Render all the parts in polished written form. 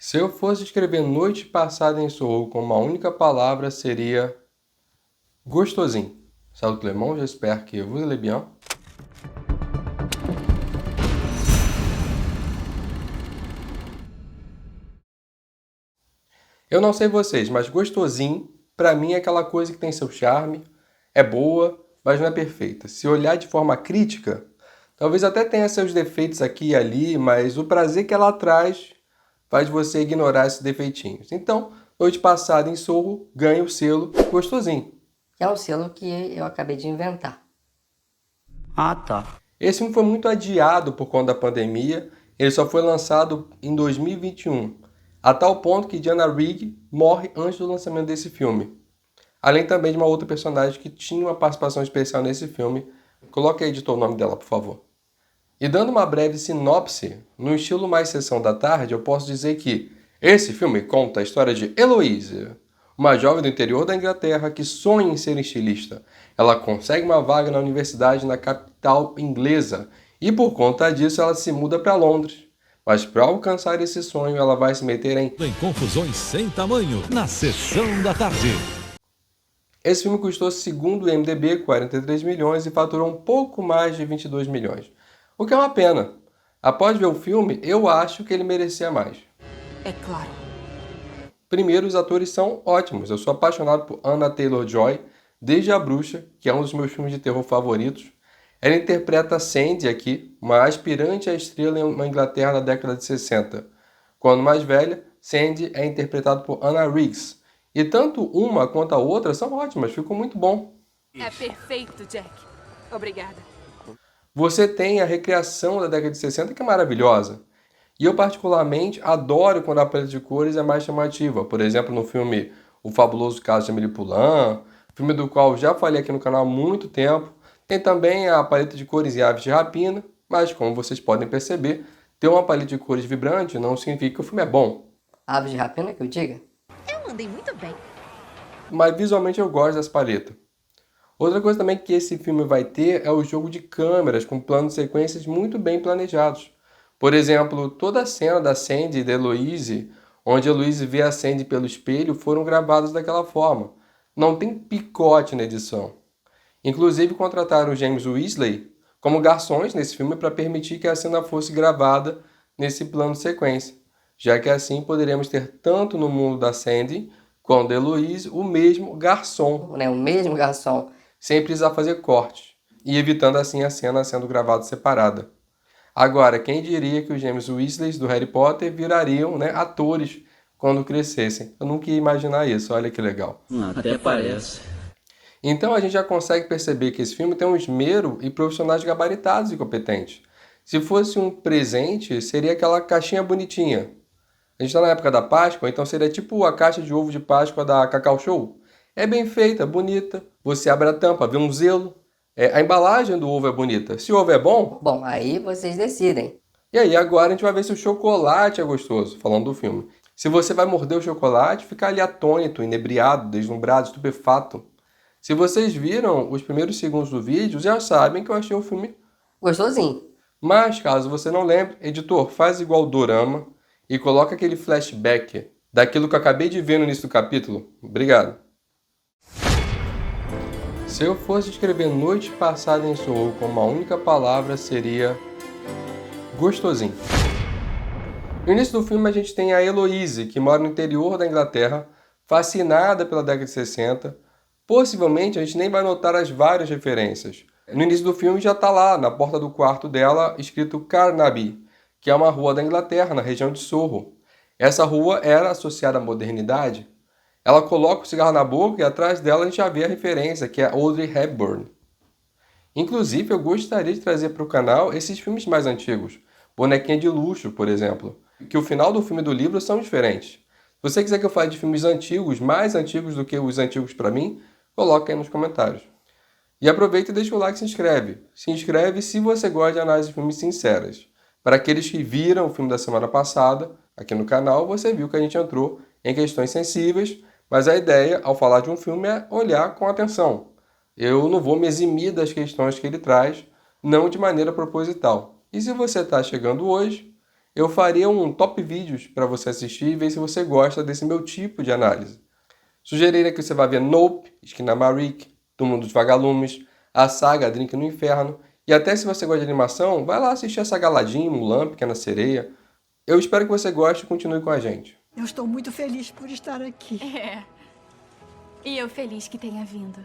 Se eu fosse escrever Noite Passada em Soho com uma única palavra, seria gostosinho. Salut Clément, j'espère que vous allez bien. Eu não sei vocês, mas gostosinho, pra mim, é aquela coisa que tem seu charme, é boa, mas não é perfeita. Se olhar de forma crítica, talvez até tenha seus defeitos aqui e ali, mas o prazer que ela traz faz você ignorar esses defeitinhos. Então, Noite Passada em Soho ganha o selo gostosinho. Que é um selo que eu acabei de inventar. Ah, tá. Esse filme foi muito adiado por conta da pandemia, ele só foi lançado em 2021, a tal ponto que Diana Rigg morre antes do lançamento desse filme. Além também de uma outra personagem que tinha uma participação especial nesse filme. Coloque aí, editor, o nome dela, por favor. E dando uma breve sinopse, no estilo mais Sessão da Tarde, eu posso dizer que esse filme conta a história de Eloise, uma jovem do interior da Inglaterra que sonha em ser estilista. Ela consegue uma vaga na universidade na capital inglesa e por conta disso ela se muda para Londres. Mas para alcançar esse sonho ela vai se meter em confusões sem tamanho na Sessão da Tarde. Esse filme custou, segundo o IMDb, 43 milhões e faturou um pouco mais de 22 milhões. O que é uma pena. Após ver o filme, eu acho que ele merecia mais. É claro. Primeiro, os atores são ótimos. Eu sou apaixonado por Anya Taylor-Joy, desde A Bruxa, que é um dos meus filmes de terror favoritos. Ela interpreta Sandy aqui, uma aspirante à estrela em uma Inglaterra na década de 60. Quando mais velha, Sandy é interpretada por Anna Riggs. E tanto uma quanto a outra são ótimas, ficou muito bom. É perfeito, Jack. Obrigada. Você tem a recriação da década de 60 que é maravilhosa. E eu particularmente adoro quando a paleta de cores é mais chamativa. Por exemplo, no filme O Fabuloso Caso de Amélie Poulain, filme do qual já falei aqui no canal há muito tempo. Tem também a paleta de cores em Aves de Rapina, mas como vocês podem perceber, ter uma paleta de cores vibrante não significa que o filme é bom. Aves de rapina que eu diga? Eu mandei muito bem. Mas visualmente eu gosto dessa paleta. Outra coisa também que esse filme vai ter é o jogo de câmeras com planos de sequências muito bem planejados. Por exemplo, toda a cena da Sandy e da Eloise, onde a Eloise vê a Sandy pelo espelho, foram gravadas daquela forma. Não tem picote na edição. Inclusive contrataram o James Weasley como garçons nesse filme para permitir que a cena fosse gravada nesse plano de sequência, já que assim poderemos ter tanto no mundo da Sandy quanto da Eloise o mesmo garçom, O mesmo garçom. sem precisar fazer cortes, e evitando assim a cena sendo gravada separada. Agora, quem diria que os James Weasley do Harry Potter virariam, atores quando crescessem? Eu nunca ia imaginar isso, olha que legal. Até parece. Então a gente já consegue perceber que esse filme tem um esmero e profissionais gabaritados e competentes. Se fosse um presente, seria aquela caixinha bonitinha. A gente está na época da Páscoa, então seria tipo a caixa de ovo de Páscoa da Cacau Show. É bem feita, bonita. Você abre a tampa, vê um zelo. A embalagem do ovo é bonita. Se o ovo é bom... Bom, aí vocês decidem. E aí, agora a gente vai ver se o chocolate é gostoso, falando do filme. Se você vai morder o chocolate, ficar ali atônito, inebriado, deslumbrado, estupefato. Se vocês viram os primeiros segundos do vídeo, já sabem que eu achei o filme... Gostosinho. Mas, caso você não lembre, editor, faz igual o Dorama e coloca aquele flashback daquilo que eu acabei de ver no início do capítulo. Obrigado. Se eu fosse escrever Noite Passada em Soho com uma única palavra, seria gostosinho. No início do filme a gente tem a Eloise, que mora no interior da Inglaterra, fascinada pela década de 60. Possivelmente a gente nem vai notar as várias referências. No início do filme já está lá, na porta do quarto dela, escrito Carnaby, que é uma rua da Inglaterra, na região de Soho. Essa rua era associada à modernidade. Ela coloca o cigarro na boca e atrás dela a gente já vê a referência, que é Audrey Hepburn. Inclusive, eu gostaria de trazer para o canal esses filmes mais antigos. Bonequinha de Luxo, por exemplo. Que o final do filme e do livro são diferentes. Se você quiser que eu fale de filmes antigos, mais antigos do que os antigos para mim, coloca aí nos comentários. E aproveita e deixa o like e se inscreve. Se inscreve se você gosta de análise de filmes sinceras. Para aqueles que viram o filme da semana passada, aqui no canal, você viu que a gente entrou em questões sensíveis, mas a ideia, ao falar de um filme, é olhar com atenção. Eu não vou me eximir das questões que ele traz, não de maneira proposital. E se você está chegando hoje, eu faria um top vídeos para você assistir e ver se você gosta desse meu tipo de análise. Sugeriria que você vá ver Nope, Esquina Marik, Túmulo dos Vagalumes, a saga Drink no Inferno, e até se você gosta de animação, vai lá assistir essa Galadinho, Mulan, Pequena Sereia. Eu espero que você goste e continue com a gente. Eu estou muito feliz por estar aqui. É. E eu feliz que tenha vindo.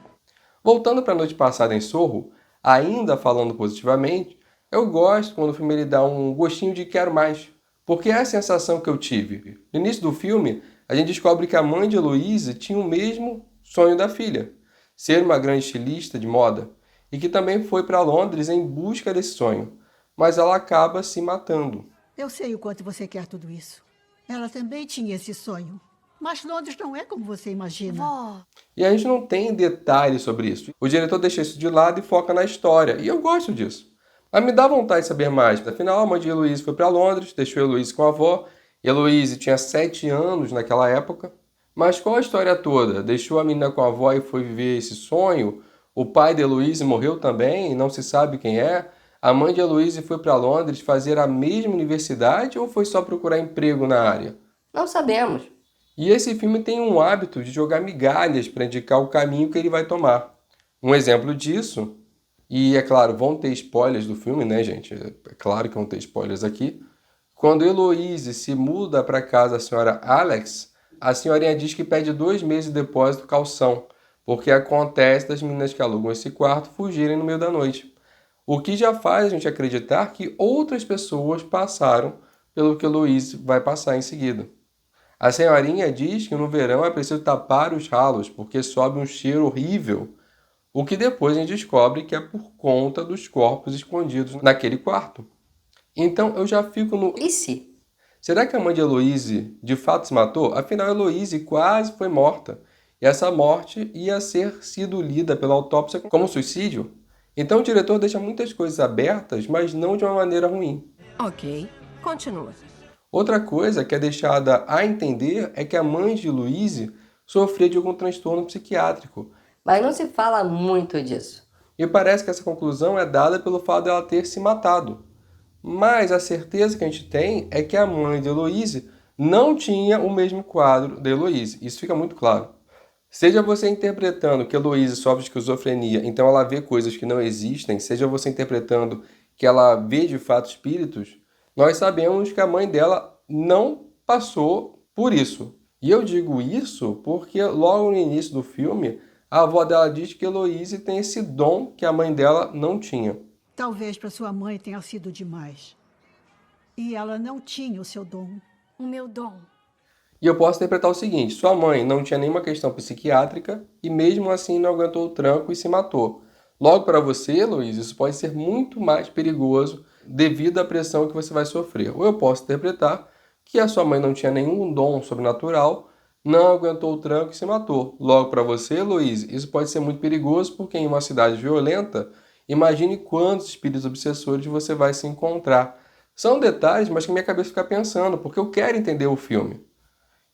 Voltando para a noite passada em Sorro, ainda falando positivamente, eu gosto quando o filme ele dá um gostinho de quero mais. Porque é a sensação que eu tive. No início do filme, a gente descobre que a mãe de Heloise tinha o mesmo sonho da filha, ser uma grande estilista de moda, e que também foi para Londres em busca desse sonho, mas ela acaba se matando. Eu sei o quanto você quer tudo isso. Ela também tinha esse sonho. Mas Londres não é como você imagina. Vó. E a gente não tem detalhes sobre isso. O diretor deixa isso de lado e foca na história, e eu gosto disso. Mas me dá vontade de saber mais. Afinal, a mãe de Heloise foi para Londres, deixou Heloise com a avó. Heloise tinha 7 anos naquela época. Mas qual a história toda? Deixou a menina com a avó e foi viver esse sonho? O pai de Heloise morreu também, não se sabe quem é. A mãe de Heloise foi para Londres fazer a mesma universidade ou foi só procurar emprego na área? Não sabemos. E esse filme tem um hábito de jogar migalhas para indicar o caminho que ele vai tomar. Um exemplo disso, e é claro, vão ter spoilers do filme, né, gente? É claro que vão ter spoilers aqui. Quando Heloise se muda para casa da senhora Alex, a senhorinha diz que pede 2 meses de depósito calção, porque acontece das meninas que alugam esse quarto fugirem no meio da noite. O que já faz a gente acreditar que outras pessoas passaram pelo que Heloise vai passar em seguida. A senhorinha diz que no verão é preciso tapar os ralos, porque sobe um cheiro horrível, o que depois a gente descobre que é por conta dos corpos escondidos naquele quarto. Então eu já fico no... E se? Será que a mãe de Heloise de fato se matou? Afinal, Heloise quase foi morta. E essa morte ia ser sido lida pela autópsia como suicídio. Então o diretor deixa muitas coisas abertas, mas não de uma maneira ruim. Ok, continua. Outra coisa que é deixada a entender é que a mãe de Louise sofria de algum transtorno psiquiátrico. Mas não se fala muito disso. E parece que essa conclusão é dada pelo fato dela ter se matado. Mas a certeza que a gente tem é que a mãe de Heloise não tinha o mesmo quadro de Heloise. Isso fica muito claro. Seja você interpretando que Heloise sofre de esquizofrenia, então ela vê coisas que não existem, seja você interpretando que ela vê de fato espíritos, nós sabemos que a mãe dela não passou por isso. E eu digo isso porque logo no início do filme, a avó dela diz que Heloise tem esse dom que a mãe dela não tinha. Talvez para sua mãe tenha sido demais. E ela não tinha o seu dom. O meu dom. E eu posso interpretar o seguinte, sua mãe não tinha nenhuma questão psiquiátrica e mesmo assim não aguentou o tranco e se matou. Logo para você, Heloise, isso pode ser muito mais perigoso devido à pressão que você vai sofrer. Ou eu posso interpretar que a sua mãe não tinha nenhum dom sobrenatural, não aguentou o tranco e se matou. Logo para você, Heloise, isso pode ser muito perigoso porque em uma cidade violenta, imagine quantos espíritos obsessores você vai se encontrar. São detalhes, mas que minha cabeça fica pensando, porque eu quero entender o filme.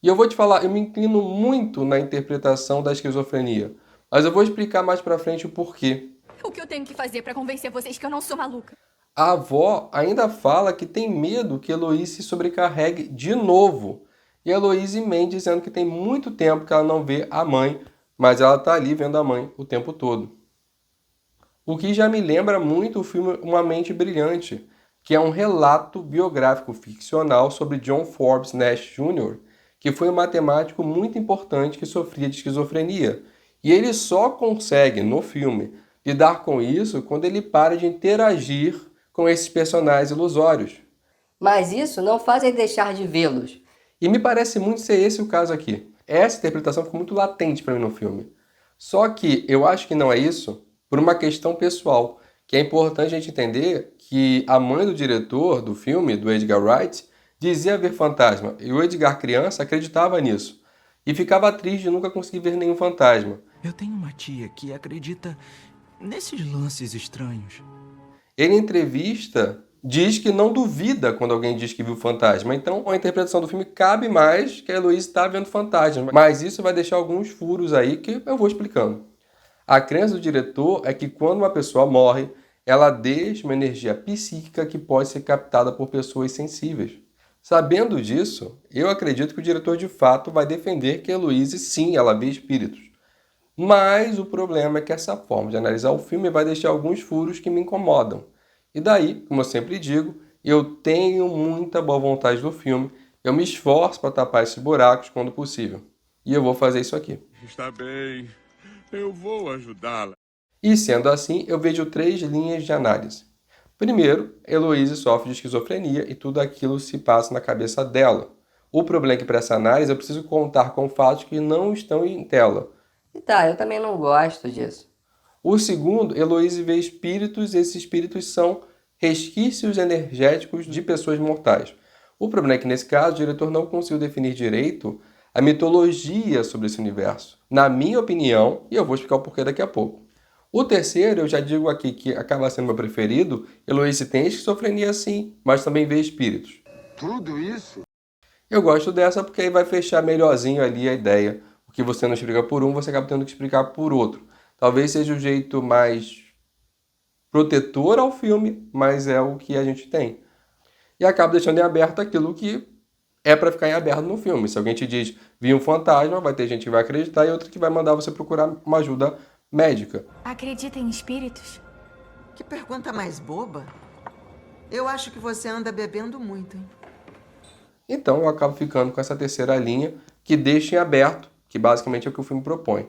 E eu vou te falar, eu me inclino muito na interpretação da esquizofrenia, mas eu vou explicar mais pra frente o porquê. O que eu tenho que fazer pra convencer vocês que eu não sou maluca? A avó ainda fala que tem medo que Heloise se sobrecarregue de novo. E a Heloise mente dizendo que tem muito tempo que ela não vê a mãe, mas ela tá ali vendo a mãe o tempo todo. O que já me lembra muito o filme Uma Mente Brilhante, que é um relato biográfico ficcional sobre John Forbes Nash Jr., que foi um matemático muito importante que sofria de esquizofrenia. E ele só consegue, no filme, lidar com isso quando ele para de interagir com esses personagens ilusórios. Mas isso não faz ele deixar de vê-los. E me parece muito ser esse o caso aqui. Essa interpretação ficou muito latente para mim no filme. Só que eu acho que não é isso por uma questão pessoal, que é importante a gente entender que a mãe do diretor do filme, do Edgar Wright, dizia ver fantasma, e o Edgar criança acreditava nisso, e ficava triste de nunca conseguir ver nenhum fantasma. Eu tenho uma tia que acredita nesses lances estranhos. Ele, em entrevista, diz que não duvida quando alguém diz que viu fantasma, então a interpretação do filme cabe mais que a Heloise está vendo fantasma, mas isso vai deixar alguns furos aí que eu vou explicando. A crença do diretor é que quando uma pessoa morre, ela deixa uma energia psíquica que pode ser captada por pessoas sensíveis. Sabendo disso, eu acredito que o diretor de fato vai defender que a Heloise, sim, ela vê espíritos. Mas o problema é que essa forma de analisar o filme vai deixar alguns furos que me incomodam. E daí, como eu sempre digo, eu tenho muita boa vontade do filme, eu me esforço para tapar esses buracos quando possível. E eu vou fazer isso aqui. Está bem, eu vou ajudá-la. E sendo assim, eu vejo 3 linhas de análise. Primeiro, Heloise sofre de esquizofrenia e tudo aquilo se passa na cabeça dela. O problema é que para essa análise eu preciso contar com fatos que não estão em tela. E tá, eu também não gosto disso. O segundo, Heloise vê espíritos e esses espíritos são resquícios energéticos de pessoas mortais. O problema é que nesse caso o diretor não conseguiu definir direito a mitologia sobre esse universo. Na minha opinião, e eu vou explicar o porquê daqui a pouco. O terceiro, eu já digo aqui que acaba sendo meu preferido, Heloise tem esquizofrenia sim, mas também vê espíritos. Tudo isso? Eu gosto dessa porque aí vai fechar melhorzinho ali a ideia. O que você não explica por um, você acaba tendo que explicar por outro. Talvez seja o jeito mais protetor ao filme, mas é o que a gente tem. E acaba deixando em aberto aquilo que é para ficar em aberto no filme. Se alguém te diz, vi um fantasma, vai ter gente que vai acreditar e outra que vai mandar você procurar uma ajuda médica. Acredita em espíritos? Que pergunta mais boba. Eu acho que você anda bebendo muito, hein? Então eu acabo ficando com essa terceira linha que deixa em aberto, que basicamente é o que o filme propõe.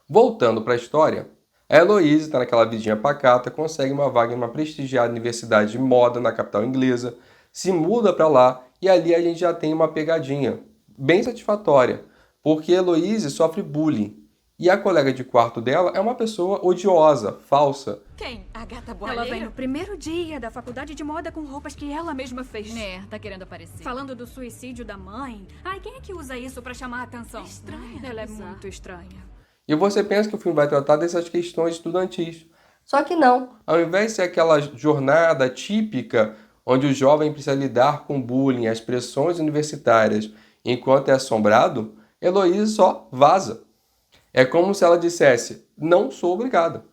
Voltando para a história, a Heloise está naquela vidinha pacata, consegue uma vaga em uma prestigiada universidade de moda na capital inglesa, se muda para lá e ali a gente já tem uma pegadinha bem satisfatória, porque a Heloise sofre bullying. E a colega de quarto dela é uma pessoa odiosa, falsa. Quem? A gata Ela vem boaleira? no primeiro dia da faculdade de moda com roupas que ela mesma fez. Né, tá querendo aparecer. Falando do suicídio da mãe. Ai, quem é que usa isso pra chamar a atenção? Estranha, Ela é bizarra. muito estranha. E você pensa que o filme vai tratar dessas questões estudantis. Só que não. Ao invés de ser aquela jornada típica onde o jovem precisa lidar com o bullying, as pressões universitárias, enquanto é assombrado, Heloise só vaza. É como se ela dissesse, não sou obrigada.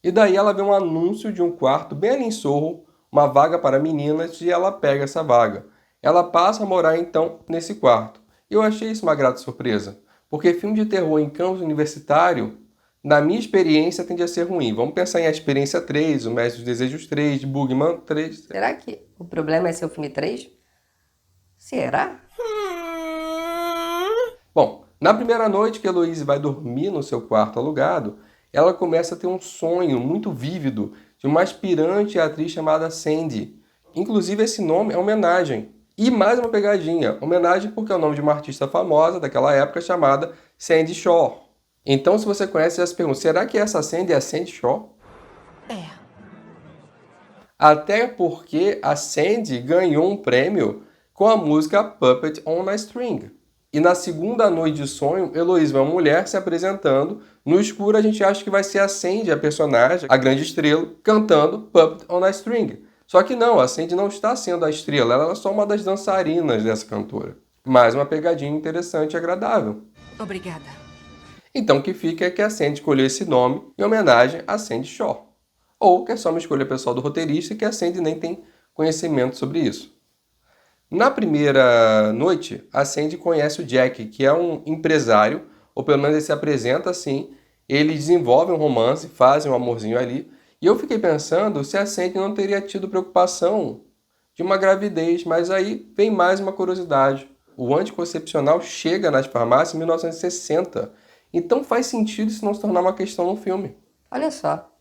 E daí ela vê um anúncio de um quarto bem ali em Sorro, uma vaga para meninas, e ela pega essa vaga. Ela passa a morar então nesse quarto. E eu achei isso uma grata surpresa, porque filme de terror em campus universitário, na minha experiência, tende a ser ruim. Vamos pensar em A Experiência 3, O Mestre dos Desejos 3, Bugman 3. Será que o problema é ser o filme 3? Será? Bom, na primeira noite que a Heloise vai dormir no seu quarto alugado, ela começa a ter um sonho muito vívido de uma aspirante atriz chamada Sandy. Inclusive esse nome é homenagem. E mais uma pegadinha, homenagem porque é o nome de uma artista famosa daquela época chamada Sandy Shaw. Então se você conhece, já se pergunta, será que essa Sandy é a Sandy Shaw? É. Até porque a Sandy ganhou um prêmio com a música Puppet on a String. E na segunda noite de sonho, Heloise vê uma mulher se apresentando. No escuro a gente acha que vai ser a Sandy, a personagem, a grande estrela, cantando Puppet on a String. Só que não, a Sandy não está sendo a estrela, ela é só uma das dançarinas dessa cantora. Mais uma pegadinha interessante e agradável. Obrigada. Então o que fica é que a Sandy escolheu esse nome em homenagem a Sandy Shaw. Ou que é só uma escolha pessoal do roteirista e que a Sandy nem tem conhecimento sobre isso. Na primeira noite, a Sandy conhece o Jack, que é um empresário, ou pelo menos ele se apresenta assim, eles desenvolvem um romance, fazem um amorzinho ali, e eu fiquei pensando se a Sandy não teria tido preocupação de uma gravidez, mas aí vem mais uma curiosidade. O anticoncepcional chega nas farmácias em 1960, então faz sentido isso não se tornar uma questão no filme. Olha só.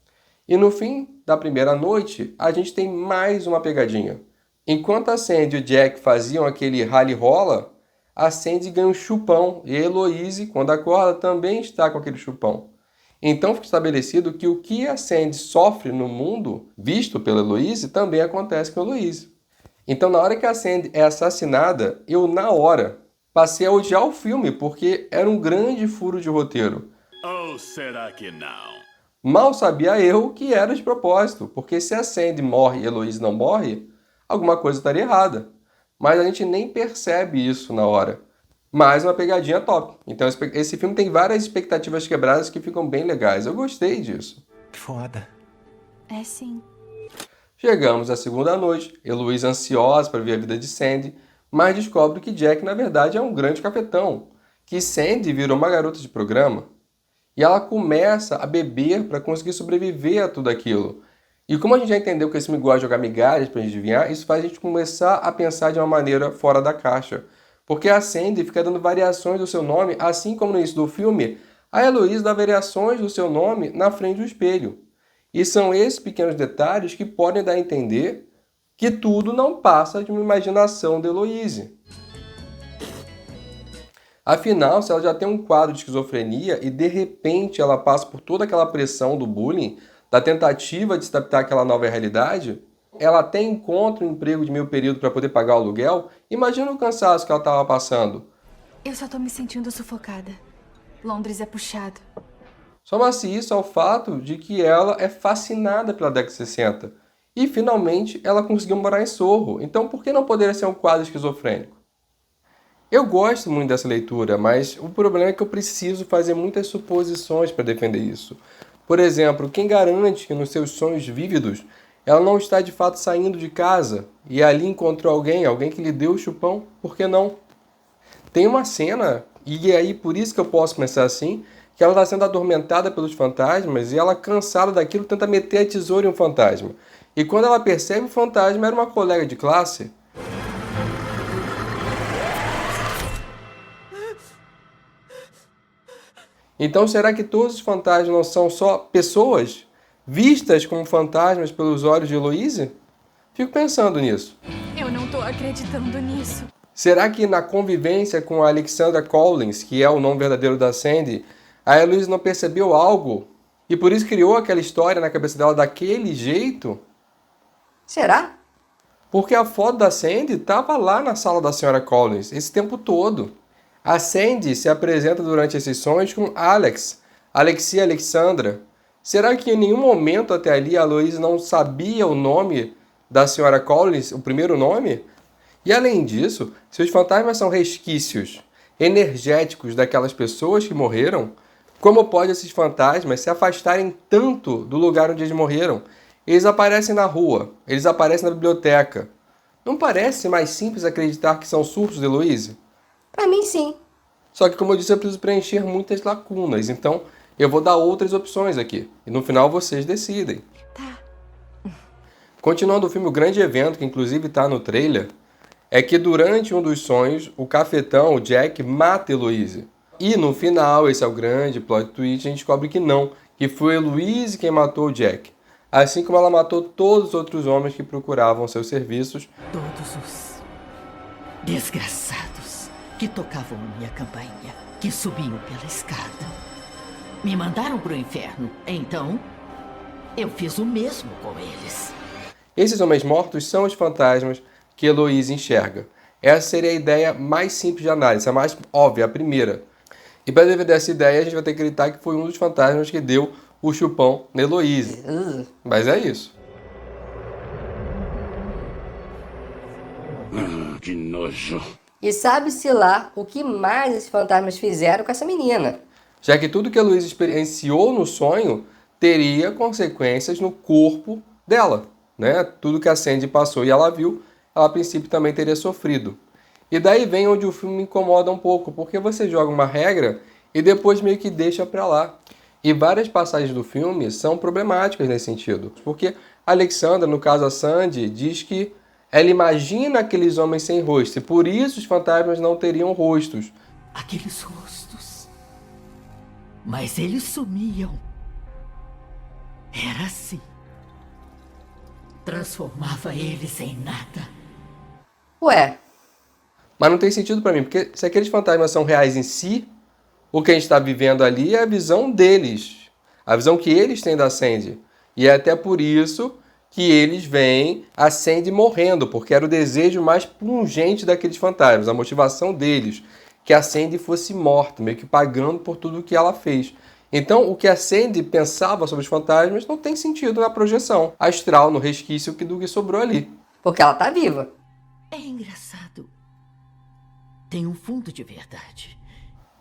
E no fim da primeira noite, a gente tem mais uma pegadinha. Enquanto a Sandy e o Jack faziam aquele rally-rola, a Sandy ganha um chupão e a Heloise, quando acorda, também está com aquele chupão. Então fica estabelecido que o que a Sandy sofre no mundo, visto pela Heloise, também acontece com a Heloise. Então na hora que a Sandy é assassinada, eu na hora passei a odiar o filme, porque era um grande furo de roteiro. Ou será que não? Mal sabia eu que era de propósito, porque se a Sandy morre e a Heloise não morre, alguma coisa estaria errada. Mas a gente nem percebe isso na hora. Mais uma pegadinha top. Então esse filme tem várias expectativas quebradas que ficam bem legais. Eu gostei disso. Foda. É sim. Chegamos à segunda noite, Heloise ansiosa para ver a vida de Sandy, mas descobre que Jack na verdade é um grande cafetão, que Sandy virou uma garota de programa. E ela começa a beber para conseguir sobreviver a tudo aquilo. E como a gente já entendeu que esse filme gosta de jogar migalhas para a gente adivinhar, isso faz a gente começar a pensar de uma maneira fora da caixa. Porque a Sandy fica dando variações do seu nome, assim como no início do filme, a Heloise dá variações do seu nome na frente do espelho. E são esses pequenos detalhes que podem dar a entender que tudo não passa de uma imaginação de Heloise. Afinal, se ela já tem um quadro de esquizofrenia e de repente ela passa por toda aquela pressão do bullying, da tentativa de se adaptar àquela nova realidade, ela até encontra um emprego de meio período para poder pagar o aluguel, imagina o cansaço que ela estava passando. Eu só tô me sentindo sufocada. Londres é puxado. Soma-se isso ao fato de que ela é fascinada pela década de 60. E, finalmente, ela conseguiu morar em Sorro. Então, por que não poderia ser um quadro esquizofrênico? Eu gosto muito dessa leitura, mas o problema é que eu preciso fazer muitas suposições para defender isso. Por exemplo, quem garante que nos seus sonhos vívidos ela não está de fato saindo de casa e ali encontrou alguém que lhe deu o chupão? Por que não? Tem uma cena, e aí por isso que eu posso pensar assim, que ela está sendo atormentada pelos fantasmas e ela, cansada daquilo, tenta meter a tesoura em um fantasma. E quando ela percebe o fantasma, era uma colega de classe. Então será que todos os fantasmas não são só pessoas vistas como fantasmas pelos olhos de Heloise? Fico pensando nisso. Eu não tô acreditando nisso. Será que na convivência com a Alexandra Collins, que é o nome verdadeiro da Sandy, a Heloise não percebeu algo e por isso criou aquela história na cabeça dela daquele jeito? Será? Porque a foto da Sandy estava lá na sala da senhora Collins esse tempo todo. A Sandy se apresenta durante esses sonhos com Alex, Alexia Alexandra. Será que em nenhum momento até ali a Heloise não sabia o nome da senhora Collins, o primeiro nome? E além disso, se os fantasmas são resquícios energéticos daquelas pessoas que morreram, como pode esses fantasmas se afastarem tanto do lugar onde eles morreram? Eles aparecem na rua, eles aparecem na biblioteca. Não parece mais simples acreditar que são surtos de Heloise? Pra mim, sim. Só que, como eu disse, eu preciso preencher muitas lacunas, então eu vou dar outras opções aqui. E no final vocês decidem. Tá. Continuando o filme, o grande evento, que inclusive está no trailer, é que durante um dos sonhos, o cafetão, o Jack, mata Heloise. E no final, esse é o grande plot twist, a gente descobre que não, que foi Heloise quem matou o Jack. Assim como ela matou todos os outros homens que procuravam seus serviços. Todos os desgraçados que tocavam a minha campainha, que subiam pela escada, me mandaram pro inferno. Então, eu fiz o mesmo com eles. Esses homens mortos são os fantasmas que Heloise enxerga. Essa seria a ideia mais simples de análise, a mais óbvia, a primeira. E para defender essa ideia, a gente vai ter que acreditar que foi um dos fantasmas que deu o chupão na Heloise. Mas é isso. Que nojo. E sabe-se lá o que mais esses fantasmas fizeram com essa menina. Já que tudo que a Heloise experienciou no sonho teria consequências no corpo dela, né? Tudo que a Sandy passou e ela viu, ela a princípio também teria sofrido. E daí vem onde o filme me incomoda um pouco, porque você joga uma regra e depois meio que deixa pra lá. E várias passagens do filme são problemáticas nesse sentido, porque a Alexandra, no caso a Sandy, diz que ela imagina aqueles homens sem rosto, e por isso os fantasmas não teriam rostos. Aqueles rostos. Mas eles sumiam. Era assim. Transformava eles em nada. Ué, Mas não tem sentido pra mim, porque se aqueles fantasmas são reais em si, o que a gente está vivendo ali é a visão deles, a visão que eles têm da Sandy. E é até por isso que eles veem a Sandy morrendo, porque era o desejo mais pungente daqueles fantasmas, a motivação deles, que a Sandy fosse morta, meio que pagando por tudo que ela fez. Então, o que a Sandy pensava sobre os fantasmas não tem sentido na projeção astral, no resquício do que sobrou ali. porque ela tá viva. É engraçado. Tem um fundo de verdade.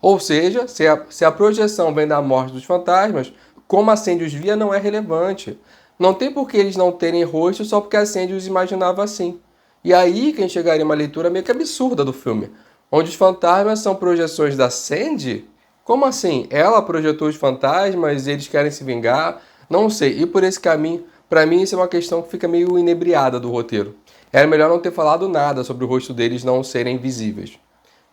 Ou seja, se a projeção vem da morte dos fantasmas, como a Sandy os via não é relevante. Não tem por que eles não terem rosto só porque a Sandy os imaginava assim. E aí que a gente chegaria a uma leitura meio que absurda do filme, onde os fantasmas são projeções da Sandy? Como assim? Ela projetou os fantasmas e eles querem se vingar? Não sei. E por esse caminho, pra mim isso é uma questão que fica meio inebriada do roteiro. Era melhor não ter falado nada sobre o rosto deles não serem visíveis.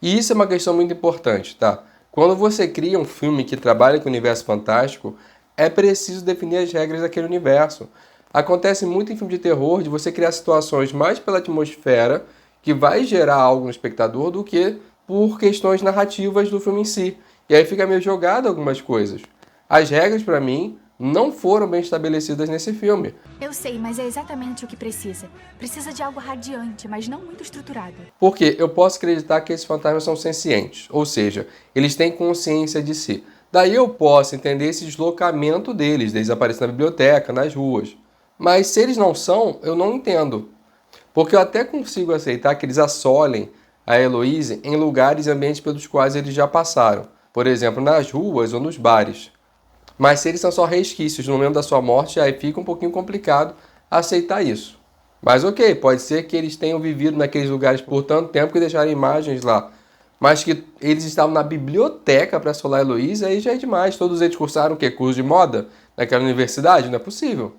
E isso é uma questão muito importante, tá? Quando você cria um filme que trabalha com o universo fantástico, é preciso definir as regras daquele universo. Acontece muito em filme de terror de você criar situações mais pela atmosfera, que vai gerar algo no espectador, do que por questões narrativas do filme em si. E aí fica meio jogado algumas coisas. As regras, pra mim, não foram bem estabelecidas nesse filme. Eu sei, mas é exatamente o que precisa. Precisa de algo radiante, mas não muito estruturado. Porque eu posso acreditar que esses fantasmas são sencientes, ou seja, eles têm consciência de si. Daí eu posso entender esse deslocamento deles aparecendo na biblioteca, nas ruas. Mas se eles não são, eu não entendo. Porque eu até consigo aceitar que eles assolem a Heloise em lugares e ambientes pelos quais eles já passaram. Por exemplo, nas ruas ou nos bares. Mas se eles são só resquícios no momento da sua morte, aí fica um pouquinho complicado aceitar isso. Mas ok, pode ser que eles tenham vivido naqueles lugares por tanto tempo que deixaram imagens lá. Mas que eles estavam na biblioteca para assolar a Heloise, aí já é demais. Todos eles cursaram o quê? Curso de moda naquela universidade? Não é possível.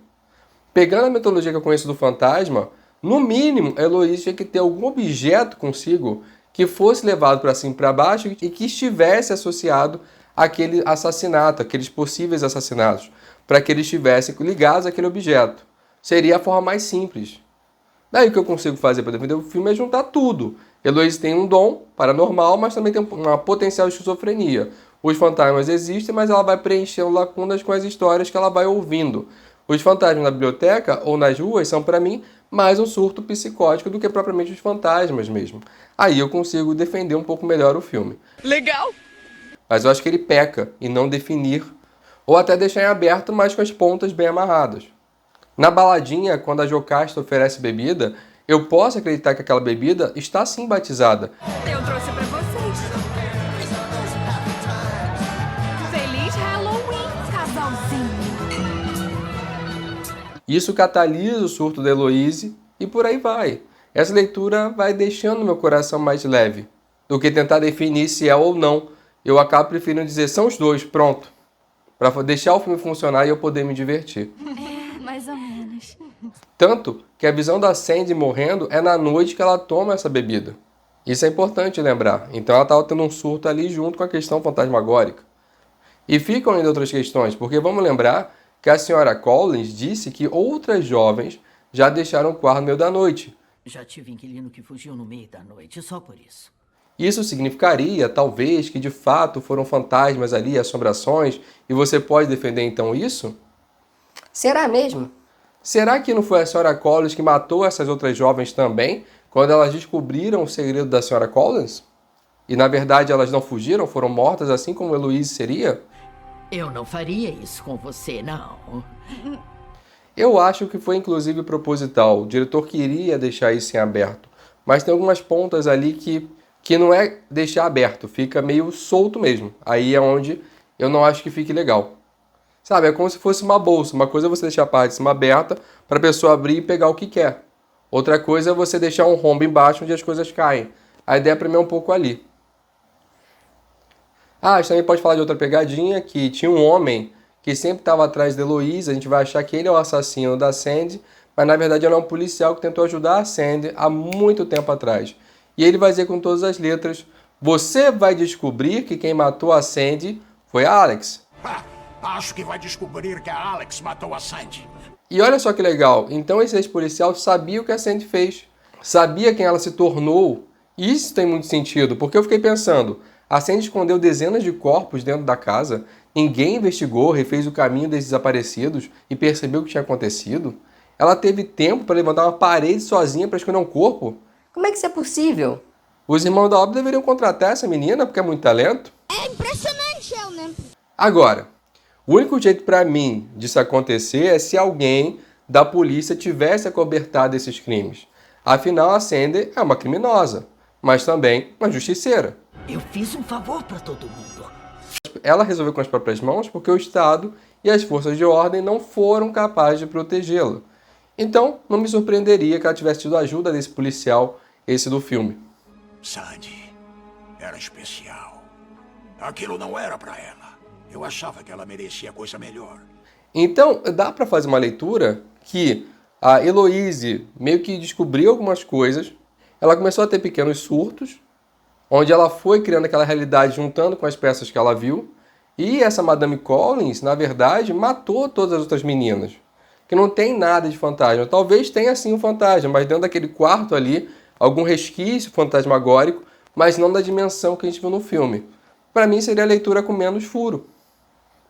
Pegando a metodologia que eu conheço do fantasma, no mínimo, a Heloise tinha que ter algum objeto consigo que fosse levado para cima e para baixo e que estivesse associado àquele assassinato, aqueles possíveis assassinatos, para que eles estivessem ligados àquele objeto. Seria a forma mais simples. Daí o que eu consigo fazer para defender o filme é juntar tudo. Heloise tem um dom paranormal, mas também tem uma potencial esquizofrenia. Os fantasmas existem, mas ela vai preenchendo lacunas com as histórias que ela vai ouvindo. Os fantasmas na biblioteca ou nas ruas são, para mim, mais um surto psicótico do que propriamente os fantasmas mesmo. Aí eu consigo defender um pouco melhor o filme. Legal! Mas eu acho que ele peca em não definir, ou até deixar em aberto, mas com as pontas bem amarradas. Na baladinha, quando a Jocasta oferece bebida, eu posso acreditar que aquela bebida está sim batizada. Eu trouxe pra vocês. Feliz Halloween, casalzinho. Isso catalisa o surto da Heloise e por aí vai. Essa leitura vai deixando meu coração mais leve do que tentar definir se é ou não. Eu acabo preferindo dizer, são os dois, pronto. Para deixar o filme funcionar e eu poder me divertir. É, mais ou menos. Tanto que a visão da Sandy morrendo é na noite que ela toma essa bebida. Isso é importante lembrar. Então ela estava tendo um surto ali junto com a questão fantasmagórica. E ficam ainda outras questões, porque vamos lembrar que a senhora Collins disse que outras jovens já deixaram o quarto no meio da noite. Já tive inquilino que fugiu no meio da noite, só por isso. Isso significaria, talvez, que de fato foram fantasmas ali, assombrações, e você pode defender então isso? Será mesmo? Será que não foi a senhora Collins que matou essas outras jovens também, quando elas descobriram o segredo da senhora Collins? E na verdade elas não fugiram, foram mortas assim como Heloise seria? Eu não faria isso com você, não. Eu acho que foi inclusive proposital. O diretor queria deixar isso em aberto. Mas tem algumas pontas ali que não é deixar aberto, fica meio solto mesmo. Aí é onde eu não acho que fique legal. Sabe, é como se fosse uma bolsa. Uma coisa é você deixar a parte de cima aberta para a pessoa abrir e pegar o que quer. Outra coisa é você deixar um rombo embaixo onde as coisas caem. A ideia para mim é um pouco ali. Ah, a gente também pode falar de outra pegadinha, que tinha um homem que sempre estava atrás da Heloise. A gente vai achar que ele é o assassino da Sandy, mas na verdade ele é um policial que tentou ajudar a Sandy há muito tempo atrás. E ele vai dizer com todas as letras, você vai descobrir que quem matou a Sandy foi a Alex. Acho que vai descobrir que a Alex matou a Sandy. E olha só que legal, então esse ex-policial sabia o que a Sandy fez. Sabia quem ela se tornou. E isso tem muito sentido, porque eu fiquei pensando, a Sandy escondeu dezenas de corpos dentro da casa, ninguém investigou, refez o caminho desses desaparecidos e percebeu o que tinha acontecido. Ela teve tempo para levantar uma parede sozinha para esconder um corpo. Como é que isso é possível? Os irmãos da obra deveriam contratar essa menina, porque é muito talento. É impressionante, né? Agora, o único jeito para mim disso acontecer é se alguém da polícia tivesse acobertado esses crimes. Afinal, a Sandy é uma criminosa, mas também uma justiceira. Eu fiz um favor para todo mundo. Ela resolveu com as próprias mãos porque o Estado e as forças de ordem não foram capazes de protegê-la. Então, não me surpreenderia que ela tivesse tido a ajuda desse policial, esse do filme. Sandy era especial. Aquilo não era pra ela. Eu achava que ela merecia coisa melhor. Então, dá para fazer uma leitura que a Heloise meio que descobriu algumas coisas, ela começou a ter pequenos surtos, onde ela foi criando aquela realidade juntando com as peças que ela viu, e essa Madame Collins, na verdade, matou todas as outras meninas, que não tem nada de fantasma. Talvez tenha sim um fantasma, mas dentro daquele quarto ali, algum resquício fantasmagórico, mas não da dimensão que a gente viu no filme. Para mim seria a leitura com menos furo.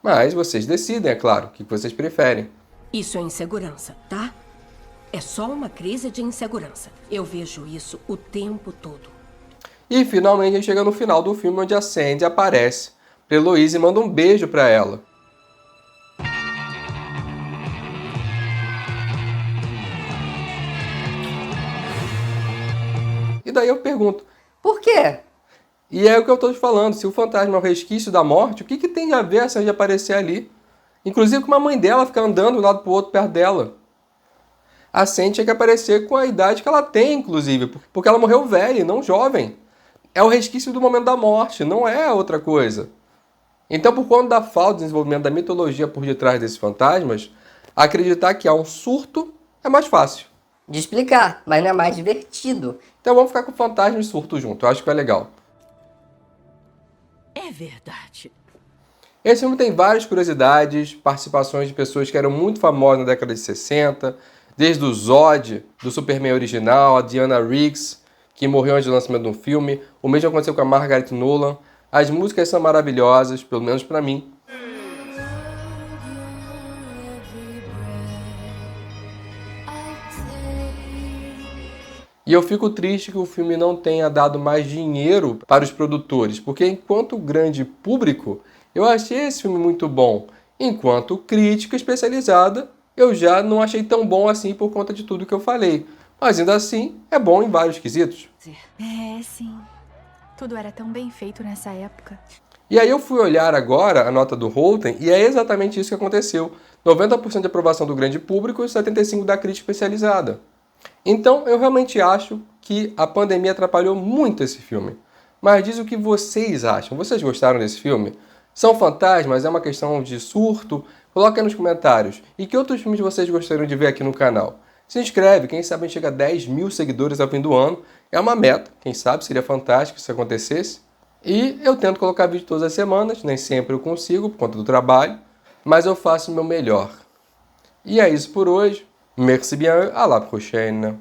Mas vocês decidem, é claro, o que vocês preferem. Isso é insegurança, tá? É só uma crise de insegurança. Eu vejo isso o tempo todo. E finalmente a gente chega no final do filme, onde a Sandy aparece pra Heloise e manda um beijo pra ela. E daí eu pergunto, por quê? E é o que eu tô te falando, se o fantasma é o resquício da morte, o que tem a ver a Sandy aparecer ali? Inclusive com a mãe dela ficar andando de um lado pro outro perto dela. A Sandy tinha que aparecer com a idade que ela tem, inclusive, porque ela morreu velha, não jovem. É o resquício do momento da morte, não é outra coisa. Então, por conta da falta de desenvolvimento da mitologia por detrás desses fantasmas, acreditar que há um surto é mais fácil. De explicar, mas não é mais divertido. Então vamos ficar com fantasma e surto junto, eu acho que é legal. É verdade. Esse filme tem várias curiosidades, participações de pessoas que eram muito famosas na década de 60, desde o Zod, do Superman original, a Diana Riggs, que morreu antes do lançamento do filme. O mesmo aconteceu com a Margaret Nolan. As músicas são maravilhosas, pelo menos pra mim. E eu fico triste que o filme não tenha dado mais dinheiro para os produtores, porque enquanto grande público, eu achei esse filme muito bom. Enquanto crítica especializada, eu já não achei tão bom assim por conta de tudo que eu falei. Mas ainda assim, é bom em vários quesitos. É, sim. Tudo era tão bem feito nessa época. E aí eu fui olhar agora a nota do Rotten e é exatamente isso que aconteceu. 90% de aprovação do grande público e 75% da crítica especializada. Então eu realmente acho que a pandemia atrapalhou muito esse filme. Mas diz o que vocês acham. Vocês gostaram desse filme? São fantasmas? É uma questão de surto? Coloque aí nos comentários. E que outros filmes vocês gostariam de ver aqui no canal? Se inscreve, quem sabe a gente chega a 10 mil seguidores ao fim do ano. É uma meta, quem sabe seria fantástico se isso acontecesse. E eu tento colocar vídeo todas as semanas, nem sempre eu consigo por conta do trabalho, mas eu faço o meu melhor. E é isso por hoje. Merci bien, à la prochaine.